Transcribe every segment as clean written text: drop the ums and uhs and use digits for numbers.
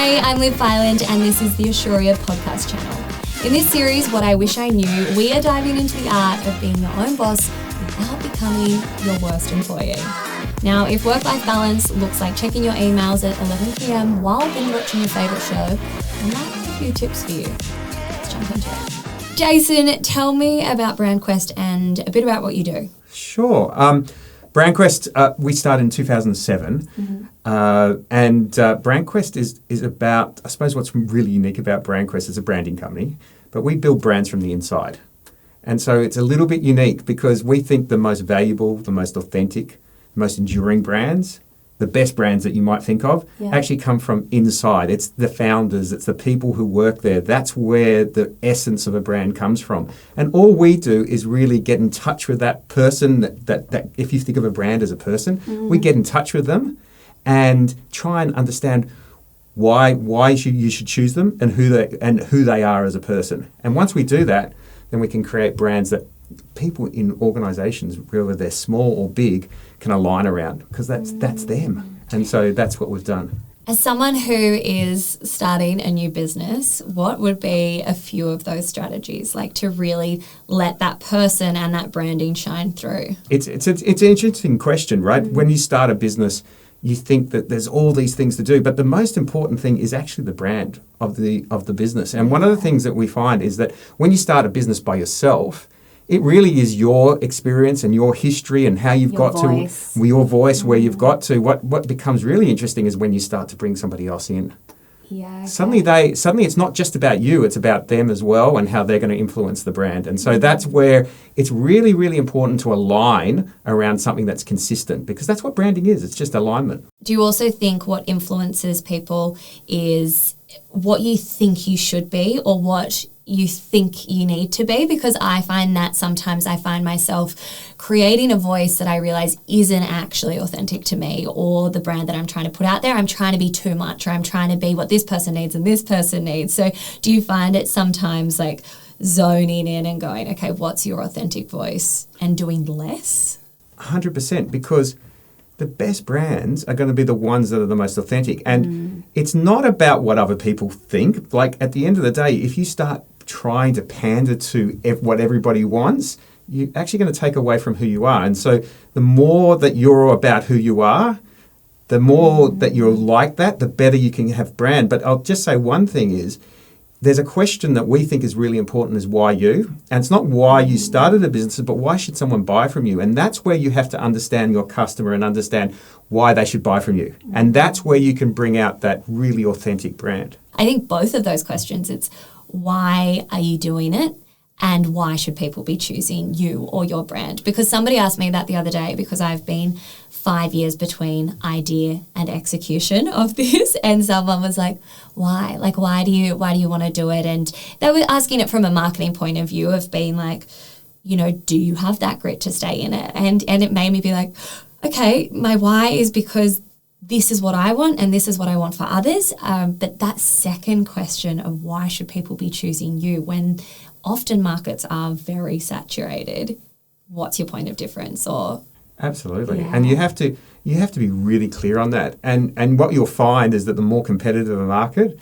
Hi, I'm Liv Fyland and this is the Assuria podcast channel. In this series, What I Wish I Knew, we are diving into the art of being your own boss without becoming your worst employee. Now, if work-life balance looks like checking your emails at 11 p.m. while binge watching your favourite show, I might have a few tips for you. Let's jump into it. Jason, tell me about BrandQuest and a bit about what you do. Sure. BrandQuest, we started in 2007, and BrandQuest is about, I suppose what's really unique about BrandQuest is a branding company, but we build brands from the inside. And so it's a little bit unique because we think the most valuable, the most authentic, the most enduring brands, the best brands that you might think of, actually come from inside. It's the founders, it's the people who work there. That's where the essence of a brand comes from. And all we do is really get in touch with that person, that if you think of a brand as a person, we get in touch with them and try and understand why you should choose them and who they are as a person. And once we do that, then we can create brands that people in organisations, whether they're small or big, can align around because that's them. And so that's what we've done. As someone who is starting a new business, what would be a few of those strategies, like to really let that person and that branding shine through? It's an interesting question, right? When you start a business, you think that there's all these things to do, but the most important thing is actually the brand of the business. And one of the things that we find is that when you start a business by yourself, it really is your experience and your history and how you've got to your voice, where you've got to. What becomes really interesting is when you start to bring somebody else in. Yeah. Okay. Suddenly it's not just about you, it's about them as well and how they're going to influence the brand. And so that's where it's really, really important to align around something that's consistent, because that's what branding is. It's just alignment. Do you also think what influences people is what you think you should be or what you think you need to be? Because I find that sometimes I find myself creating a voice that I realize isn't actually authentic to me or the brand that I'm trying to put out there. I'm trying to be too much, or I'm trying to be what this person needs and this person needs. So do you find it sometimes like zoning in and going, okay, what's your authentic voice, and doing less? 100%, because the best brands are going to be the ones that are the most authentic. And it's not about what other people think. Like at the end of the day, if you start trying to pander to what everybody wants, you're actually going to take away from who you are. And so the more that you're about who you are, the more that you're like that, the better you can have brand. But I'll just say one thing is, there's a question that we think is really important, is why you? And it's not why you started a business, but why should someone buy from you? And that's where you have to understand your customer and understand why they should buy from you. And that's where you can bring out that really authentic brand. I think both of those questions, it's why are you doing it? And why should people be choosing you or your brand? Because somebody asked me that the other day, because I've been 5 years between idea and execution of this, and someone was like, why? Like, why do you want to do it? And they were asking it from a marketing point of view of being like, you know, do you have that grit to stay in it? And it made me be like, okay, my why is because this is what I want and this is what I want for others. But that second question of why should people be choosing you when often markets are very saturated, what's your point of difference? Or absolutely. And you have to be really clear on that. And what you'll find is that the more competitive a market,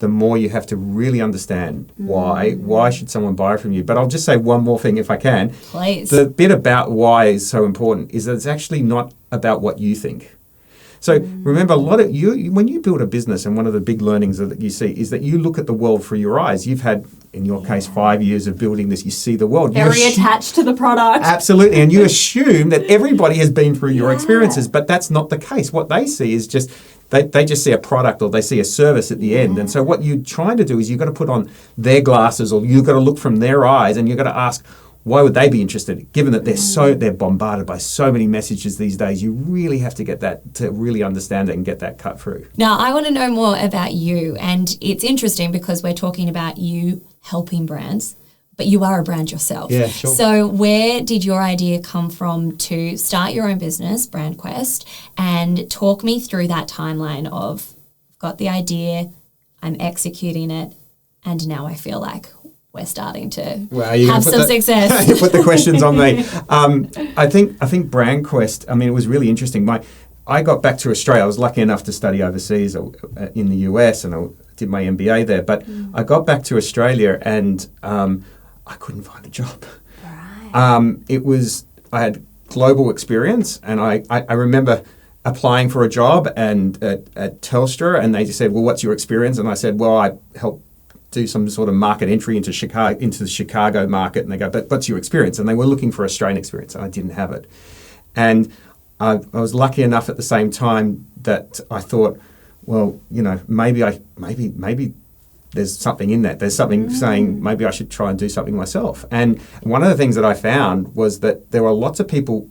the more you have to really understand why should someone buy from you. But I'll just say one more thing if I can. Please. The bit about why is so important is that it's actually not about what you think. So remember, a lot of you, when you build a business, and one of the big learnings that you see is that you look at the world through your eyes. You've had, in your case, 5 years of building this. You see the world. Very attached to the product. Absolutely. And you assume that everybody has been through your experiences, but that's not the case. What they see is just, they just see a product or they see a service at the end. And so what you're trying to do is you've got to put on their glasses, or you've got to look from their eyes, and you've got to ask, why would they be interested? Given that they're bombarded by so many messages these days, you really have to get that, to really understand it and get that cut through. Now, I want to know more about you. And it's interesting because we're talking about you helping brands, but you are a brand yourself. Yeah, sure. So where did your idea come from to start your own business, BrandQuest? And talk me through that timeline of, I've got the idea, I'm executing it, and now I feel like we're starting to have some success. Put the questions on me. I think BrandQuest, I mean, it was really interesting. I got back to Australia. I was lucky enough to study overseas in the US, and I did my MBA there. But I got back to Australia, and I couldn't find a job. Right. I had global experience, and I remember applying for a job and at Telstra, and they just said, "Well, what's your experience?" And I said, "Well, I helped do some sort of market entry into the Chicago market." And they go, "But what's your experience?" And they were looking for Australian experience, and I didn't have it. And I was lucky enough at the same time that I thought, well, maybe there's something in that. There's something saying maybe I should try and do something myself. And one of the things that I found was that there were lots of people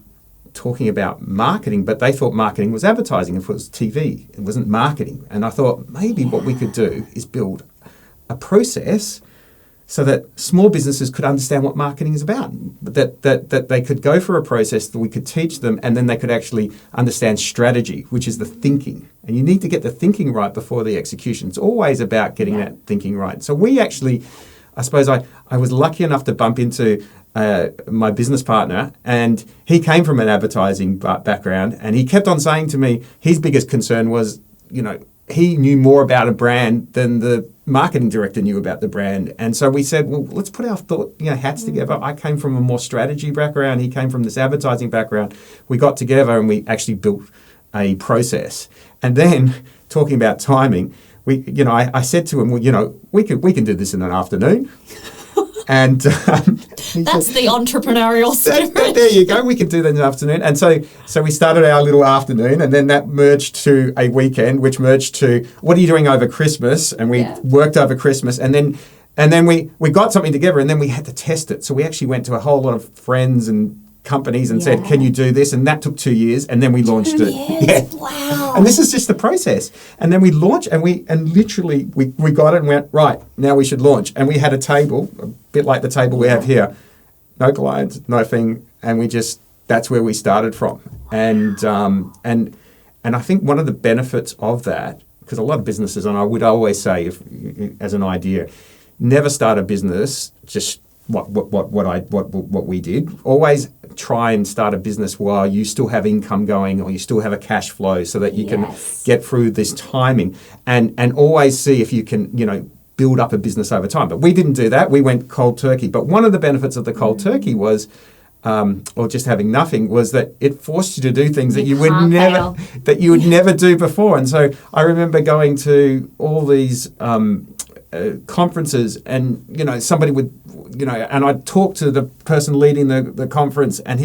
talking about marketing, but they thought marketing was advertising. If it was TV, it wasn't marketing. And I thought maybe what we could do is build a process so that small businesses could understand what marketing is about, that they could go for a process that we could teach them, and then they could actually understand strategy, which is the thinking. And you need to get the thinking right before the execution. It's always about getting that thinking right. So we actually, I suppose I was lucky enough to bump into my business partner, and he came from an advertising background, and he kept on saying to me his biggest concern was, he knew more about a brand than the marketing director knew about the brand. And so we said, well, let's put our hats together. I came from a more strategy background. He came from this advertising background. We got together and we actually built a process. And then talking about timing, I said to him, well, we can do this in an afternoon. And that's the entrepreneurial spirit. There you go. We could do that in the afternoon. And so we started our little afternoon, and then that merged to a weekend, which merged to what are you doing over Christmas? And we worked over Christmas, and then we got something together, and then we had to test it. So we actually went to a whole lot of friends and companies and said, can you do this? And that took 2 years, and then we launched it. Yeah. Wow. And this is just the process. And then we launched, and literally we got it and went, right, now we should launch. And we had a table, a bit like the table we have here. No clients, no thing. And that's where we started from. And I think one of the benefits of that, because a lot of businesses, and I would always say, as an idea, never start a business just what we did. Always try and start a business while you still have income going, or you still have a cash flow, so that you can get through this timing, and always see if you can build up a business over time. But we didn't do that. We went cold turkey. But one of the benefits of the cold turkey was, or just having nothing, was that it forced you to do things that you would never do before. And so I remember going to all these conferences, and somebody would, and I'd talk to the person leading the conference, and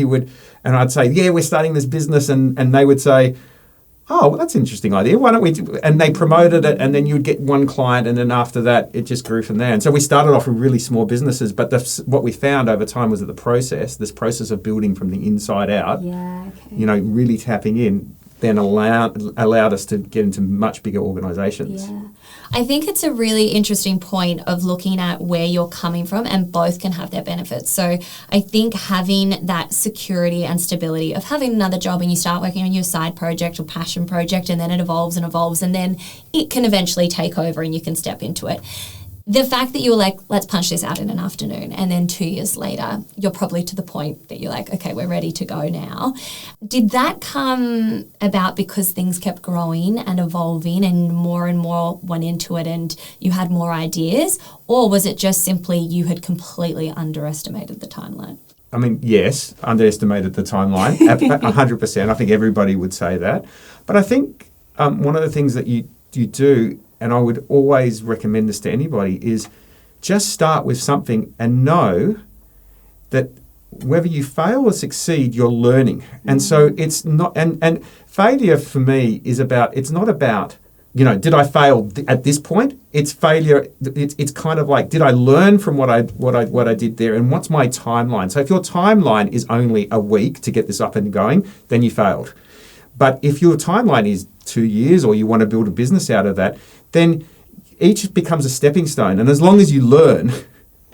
I'd say, yeah, we're starting this business, and they would say, oh, well, that's an interesting idea. Why don't we do? And they promoted it, and then you'd get one client, and then after that, it just grew from there. And so we started off with really small businesses, but what we found over time was that this process of building from the inside out, really tapping in, then allowed us to get into much bigger organisations. Yeah. I think it's a really interesting point of looking at where you're coming from, and both can have their benefits. So I think having that security and stability of having another job, and you start working on your side project or passion project, and then it evolves, and then it can eventually take over and you can step into it. The fact that you were like, let's punch this out in an afternoon, and then 2 years later, you're probably to the point that you're like, okay, we're ready to go now. Did that come about because things kept growing and evolving and more went into it and you had more ideas? Or was it just simply you had completely underestimated the timeline? I mean, yes, underestimated the timeline, 100%. I think everybody would say that. But I think one of the things that you do, and I would always recommend this to anybody, is just start with something and know that whether you fail or succeed, you're learning. And so it's not, and failure for me it's not about, did I fail at this point? It's failure. It's kind of like, did I learn from what I did there, and what's my timeline? So if your timeline is only a week to get this up and going, then you failed. But if your timeline is 2 years, or you want to build a business out of that, then each becomes a stepping stone. And as long as you learn,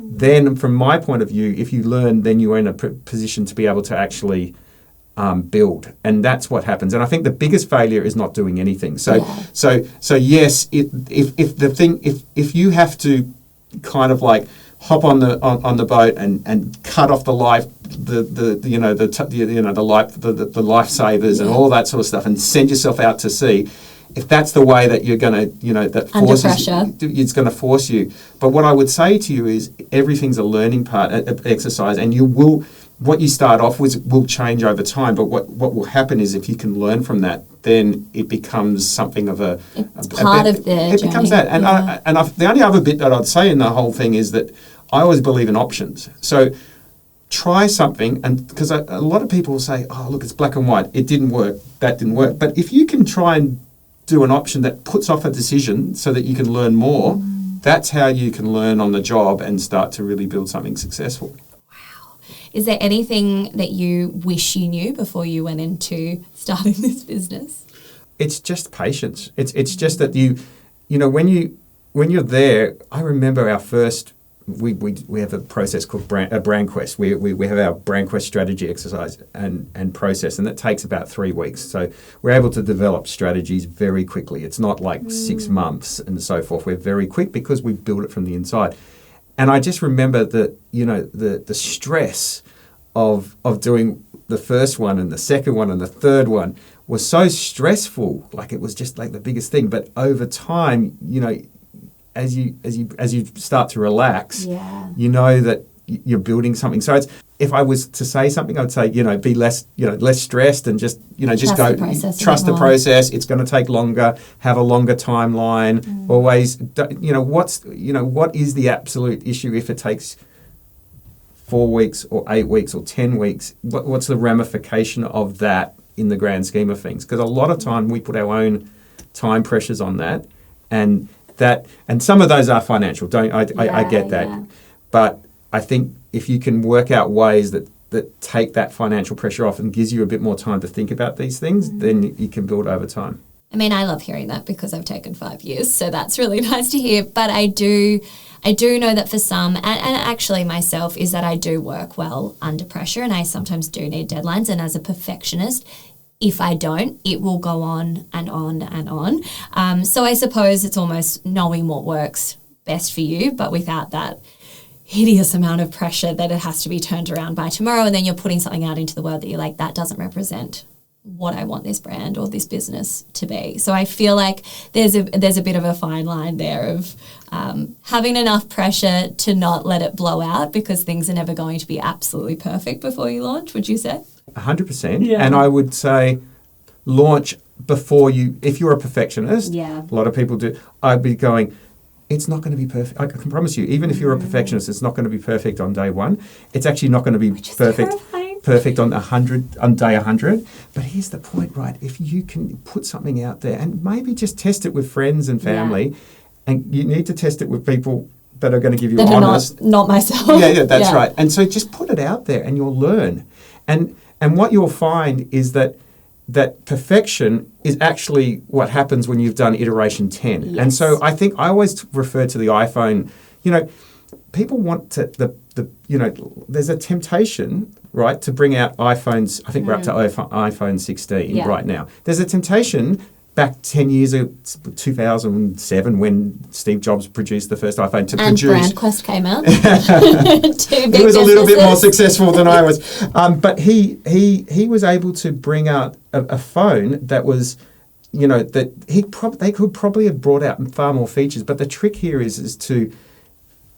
then from my point of view, if you learn, then you're in a position to be able to actually build. And that's what happens. And I think the biggest failure is not doing anything. So yes, if you have to kind of like hop on the boat and cut off the lifesavers and all that sort of stuff and send yourself out to sea. If that's the way that you're going to, that forces it's going to force you. But what I would say to you is everything's a learning exercise, and what you start off with will change over time. But what will happen is if you can learn from that, then it becomes something of of the it journey. becomes that. And the only other bit that I'd say in the whole thing is that I always believe in options. So try something, and because a lot of people will say, "Oh, look, it's black and white. It didn't work. That didn't work." But if you can try and do an option that puts off a decision so that you can learn more, that's how you can learn on the job and start to really build something successful. Is there anything that you wish you knew before you went into starting this business? It's just patience. It's just that when you're there. I remember our first. We have a process called Brand Quest. We have our Brand Quest strategy exercise and process, and that takes about 3 weeks. So we're able to develop strategies very quickly. It's not like 6 months and so forth. We're very quick because we build it from the inside. And I just remember that the stress of doing the first one and the second one and the third one was so stressful. Like it was just like the biggest thing. But over time, as you start to relax, you know that you're building something. So if I was to say something, I'd say, be less stressed and just go, trust the process. It's going to take longer, have a longer timeline. Always, what is the absolute issue if it takes 4 weeks or 8 weeks or 10 weeks? What's the ramification of that in the grand scheme of things? Because a lot of time we put our own time pressures on that, and some of those are financial. I get that. Yeah. But I think if you can work out ways that take that financial pressure off and gives you a bit more time to think about these things, then you can build over time. I mean, I love hearing that because I've taken 5 years, so that's really nice to hear. But I do know that for some, and actually myself, is that I do work well under pressure, and I sometimes do need deadlines. And as a perfectionist, if I don't, it will go on and on and on. So I suppose it's almost knowing what works best for you, but without that hideous amount of pressure that it has to be turned around by tomorrow, and then you're putting something out into the world that you're like, that doesn't represent what I want this brand or this business to be. So I feel like there's a bit of a fine line there of having enough pressure to not let it blow out, because things are never going to be absolutely perfect before you launch, would you say? 100%. Yeah. And I would say launch before if you're a perfectionist, a lot of people do, I'd be going, it's not going to be perfect. I can promise you, even if you're a perfectionist, it's not going to be perfect on day one. It's actually not going to be perfect on day 100. But here's the point, right? If you can put something out there and maybe just test it with friends and family, and you need to test it with people that are going to give you honest. Not myself. Yeah, that's right. And so just put it out there and you'll learn. And what you'll find is that perfection is actually what happens when you've done iteration 10. Yes. And so I think I always refer to the iPhone, people want to, there's a temptation, right, to bring out iPhones. I think we're up to iPhone 16 right now. There's a temptation back 10 years ago, 2007, when Steve Jobs produced the first iPhone and Brand Quest came out. He was a little bit more successful than I was. But he was able to bring out a phone that was, that they could probably have brought out far more features. But the trick here is to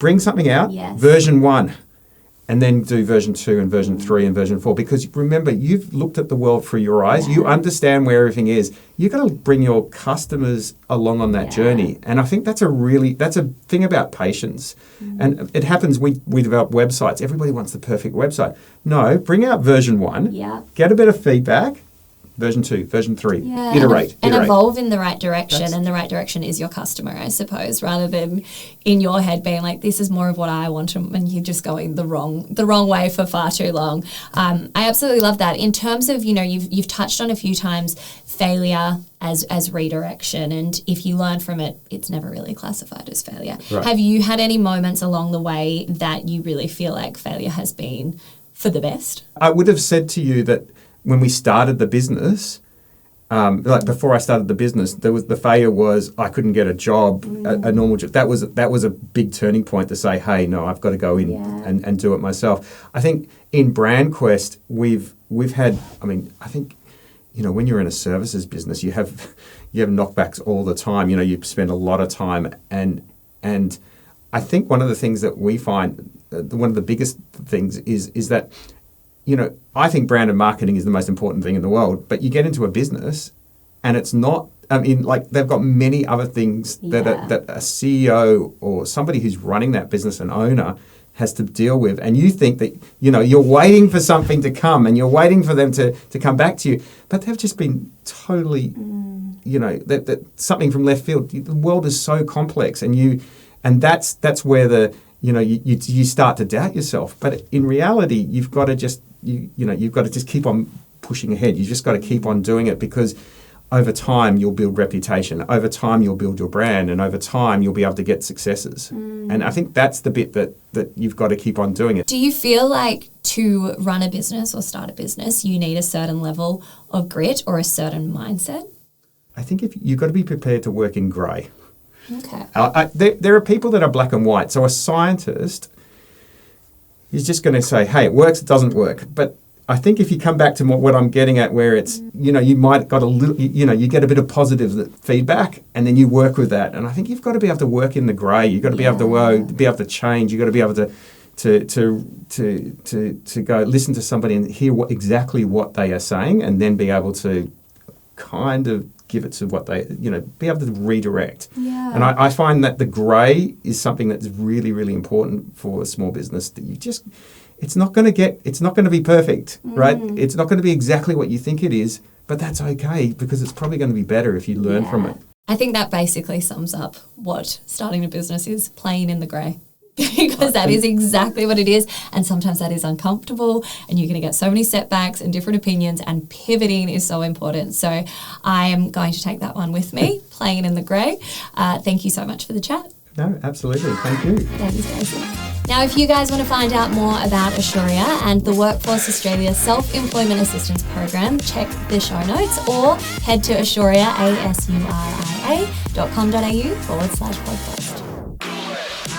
bring something out, version 1, and then do version 2 and version 3 and version 4. Because remember, you've looked at the world through your eyes. You understand where everything is. You've got to bring your customers along on that journey. And I think that's a thing about patience. And it happens, we develop websites. Everybody wants the perfect website. No, bring out version 1, get a bit of feedback, version 2, version 3, iterate. And evolve in the right direction. And the right direction is your customer, I suppose, rather than in your head being like, this is more of what I want, and you're just going the wrong way for far too long. I absolutely love that. In terms of, you've touched on a few times failure as redirection, and if you learn from it, it's never really classified as failure. Right. Have you had any moments along the way that you really feel like failure has been for the best? I would have said to you that when we started the business, Like before I started the business, the failure was I couldn't get a job, a normal job. That was a big turning point to say, hey, no, I've got to go in and do it myself. I think in BrandQuest we've had. I mean, I think when you're in a services business, you have knockbacks all the time. You spend a lot of time and I think one of the things that we find, one of the biggest things is that. I think brand and marketing is the most important thing in the world, but you get into a business and it's not, they've got many other things that a CEO or somebody who's running that business, an owner, has to deal with. And you think that, you're waiting for something to come and you're waiting for them to come back to you, but they've just been totally, that something from left field. The world is so complex and that's where you start to doubt yourself. But in reality, you've got to just keep on pushing ahead. You just got to keep on doing it because over time you'll build reputation. Over time you'll build your brand, and over time you'll be able to get successes. And I think that's the bit that you've got to keep on doing it. Do you feel like to run a business or start a business, you need a certain level of grit or a certain mindset? I think you've got to be prepared to work in grey. Okay. There are people that are black and white. So a scientist is just going to say, hey, it works, it doesn't work. But I think if you come back to what I'm getting at, where it's, you might got a little, you get a bit of positive feedback and then you work with that. And I think you've got to be able to work in the grey. You've got to be able to change. You've got to be able to go listen to somebody and hear exactly what they are saying and then be able to kind of give it to what they, be able to redirect. Yeah. And I find that the grey is something that's really, really important for a small business. That it's not going to be perfect, right? It's not going to be exactly what you think it is, but that's okay because it's probably going to be better if you learn from it. I think that basically sums up what starting a business is, playing in the grey. Because that is exactly what it is, and sometimes that is uncomfortable and you're going to get so many setbacks and different opinions, and pivoting is so important. So I am going to take that one with me, playing in the grey. Thank you so much for the chat. No, absolutely. Thank you. Thanks, Stacey. Now, if you guys want to find out more about Assuria and the Workforce Australia Self-Employment Assistance Program, check the show notes or head to Assuria, asuria.com.au/podcast.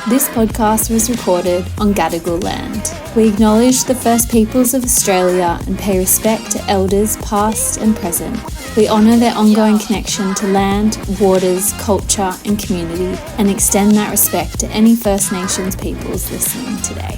This podcast was recorded on Gadigal land. We acknowledge the First Peoples of Australia and pay respect to elders past and present. We honour their ongoing connection to land, waters, culture and community, and extend that respect to any First Nations peoples listening today.